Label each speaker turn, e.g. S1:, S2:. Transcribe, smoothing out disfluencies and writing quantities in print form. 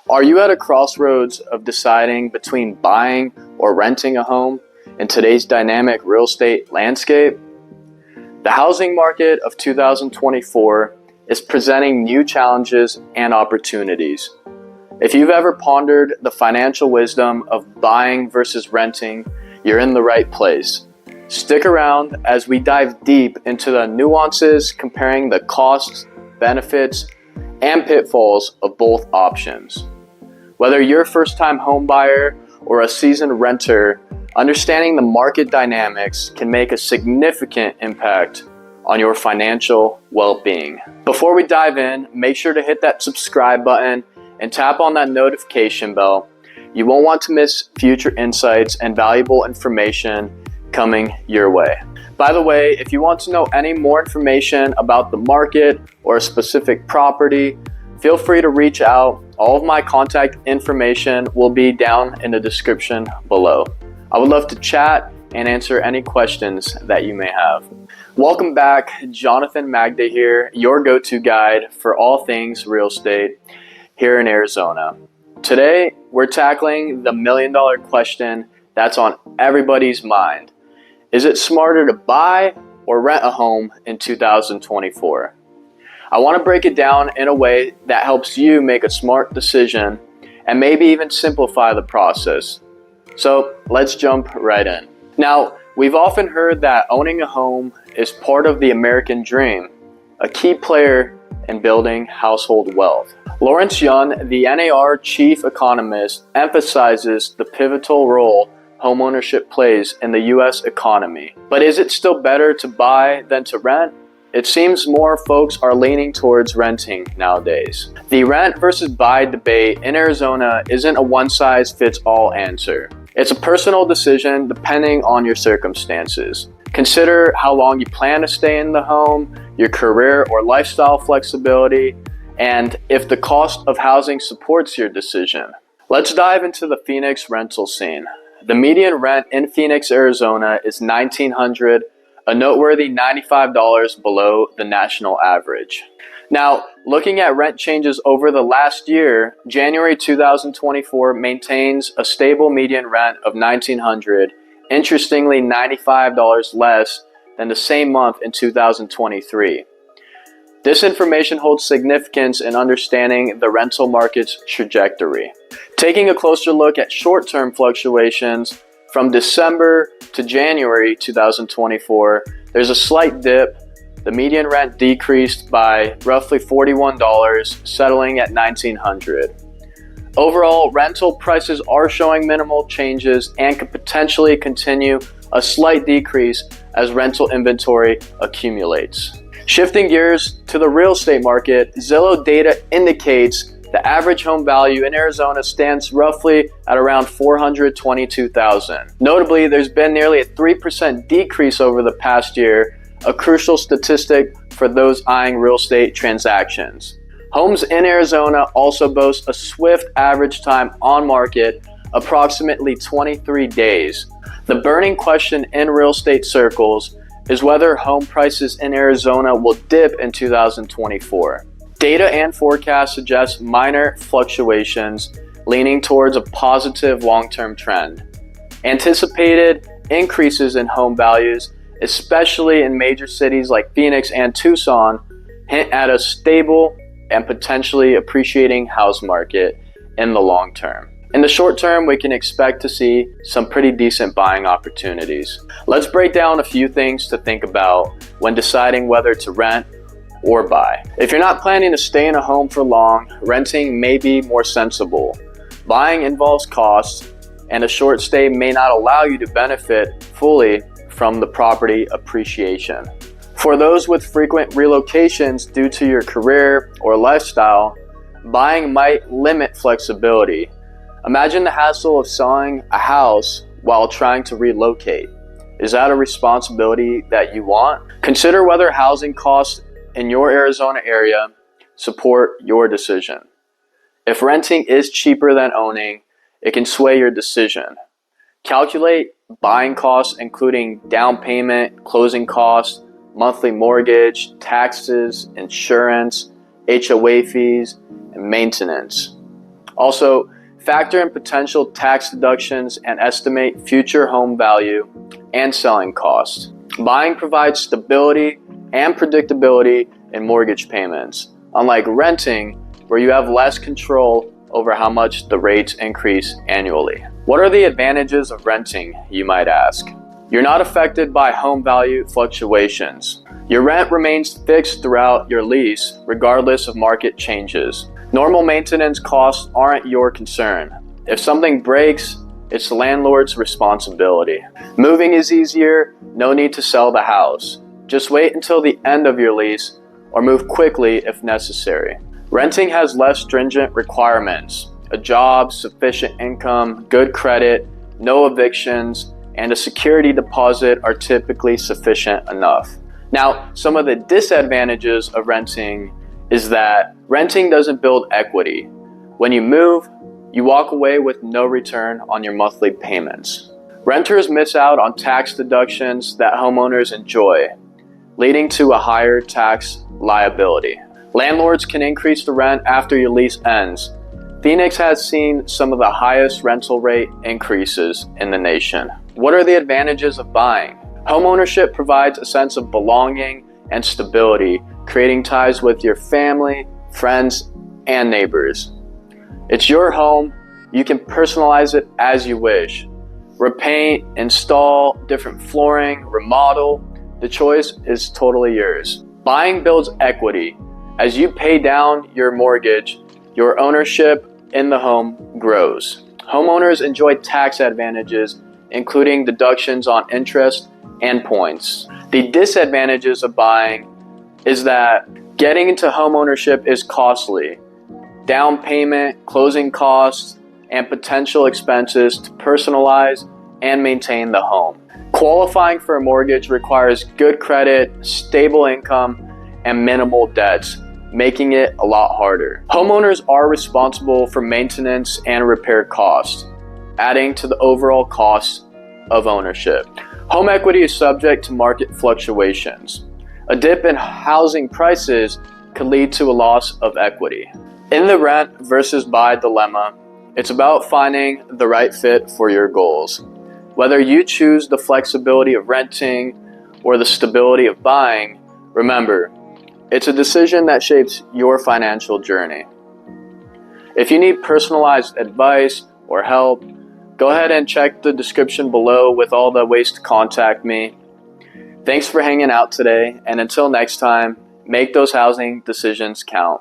S1: Are you at a crossroads of deciding between buying or renting a home in today's dynamic real estate landscape? The housing market of 2024 is presenting new challenges and opportunities. If you've ever pondered the financial wisdom of buying versus renting, you're in the right place. Stick around as we dive deep into the nuances comparing the costs, benefits, and pitfalls of both options. Whether you're a first-time home buyer or a seasoned renter, understanding the market dynamics can make a significant impact on your financial well-being. Before we dive in, make sure to hit that subscribe button and tap on that notification bell. You won't want to miss future insights and valuable information coming your way. By the way, if you want to know any more information about the market or a specific property, feel free to reach out. All of my contact information will be down in the description below. I would love to chat and answer any questions that you may have. Welcome back, Jonathan Magda here, your go-to guide for all things real estate here in Arizona. Today, we're tackling the million-dollar question that's on everybody's mind. Is it smarter to buy or rent a home in 2024? I want to break it down in a way that helps you make a smart decision and maybe even simplify the process. So let's jump right in. Now, we've often heard that owning a home is part of the American dream, a key player in building household wealth. Lawrence Yun, the NAR chief economist, emphasizes the pivotal role homeownership plays in the U.S. economy. But is it still better to buy than to rent? It seems more folks are leaning towards renting nowadays. The rent versus buy debate in Arizona isn't a one-size-fits-all answer. It's a personal decision depending on your circumstances. Consider how long you plan to stay in the home, your career or lifestyle flexibility, and if the cost of housing supports your decision. Let's dive into the Phoenix rental scene. The median rent in Phoenix, Arizona is $1,900, a noteworthy $95 below the national average. Now, looking at rent changes over the last year, January 2024 maintains a stable median rent of $1,900, interestingly $95 less than the same month in 2023. This information holds significance in understanding the rental market's trajectory. Taking a closer look at short-term fluctuations, from December to January 2024, there's a slight dip. The median rent decreased by roughly $41, settling at $1,900. Overall, rental prices are showing minimal changes and could potentially continue a slight decrease as rental inventory accumulates. Shifting gears to the real estate market, Zillow data indicates the average home value in Arizona stands roughly at around $422,000. Notably, there's been nearly a 3% decrease over the past year, a crucial statistic for those eyeing real estate transactions. Homes in Arizona also boast a swift average time on market, approximately 23 days. The burning question in real estate circles is whether home prices in Arizona will dip in 2024. Data and forecasts suggest minor fluctuations, leaning towards a positive long-term trend. Anticipated increases in home values, especially in major cities like Phoenix and Tucson, hint at a stable and potentially appreciating house market in the long term. In the short term, we can expect to see some pretty decent buying opportunities. Let's break down a few things to think about when deciding whether to rent or buy. If you're not planning to stay in a home for long, renting may be more sensible. Buying involves costs, and a short stay may not allow you to benefit fully from the property appreciation. For those with frequent relocations due to your career or lifestyle, buying might limit flexibility. Imagine the hassle of selling a house while trying to relocate. Is that a responsibility that you want? Consider whether housing costs in your Arizona area support your decision. If renting is cheaper than owning, it can sway your decision. Calculate buying costs, including down payment, closing costs, monthly mortgage, taxes, insurance, HOA fees, and maintenance. Also, factor in potential tax deductions and estimate future home value and selling costs. Buying provides stability and predictability in mortgage payments, unlike renting, where you have less control over how much the rates increase annually. What are the advantages of renting, you might ask? You're not affected by home value fluctuations. Your rent remains fixed throughout your lease, regardless of market changes. Normal maintenance costs aren't your concern. If something breaks, it's the landlord's responsibility. Moving is easier, no need to sell the house. Just wait until the end of your lease or move quickly if necessary. Renting has less stringent requirements. A job, sufficient income, good credit, no evictions, and a security deposit are typically sufficient enough. Now, some of the disadvantages of renting is that renting doesn't build equity. When you move, you walk away with no return on your monthly payments. Renters miss out on tax deductions that homeowners enjoy, leading to a higher tax liability. Landlords can increase the rent after your lease ends. Phoenix has seen some of the highest rental rate increases in the nation. What are the advantages of buying? Homeownership provides a sense of belonging and stability, creating ties with your family, friends, and neighbors. It's your home. You can personalize it as you wish. Repaint, install different flooring, remodel. The choice is totally yours. Buying builds equity. As you pay down your mortgage, your ownership in the home grows. Homeowners enjoy tax advantages, including deductions on interest and points. The disadvantages of buying is that getting into homeownership is costly. Down payment, closing costs, and potential expenses to personalize and maintain the home. Qualifying for a mortgage requires good credit, stable income, and minimal debts, making it a lot harder. Homeowners are responsible for maintenance and repair costs, adding to the overall cost of ownership. Home equity is subject to market fluctuations. A dip in housing prices could lead to a loss of equity. In the rent versus buy dilemma, it's about finding the right fit for your goals. Whether you choose the flexibility of renting or the stability of buying, remember, it's a decision that shapes your financial journey. If you need personalized advice or help, go ahead and check the description below with all the ways to contact me. Thanks for hanging out today, and until next time, make those housing decisions count.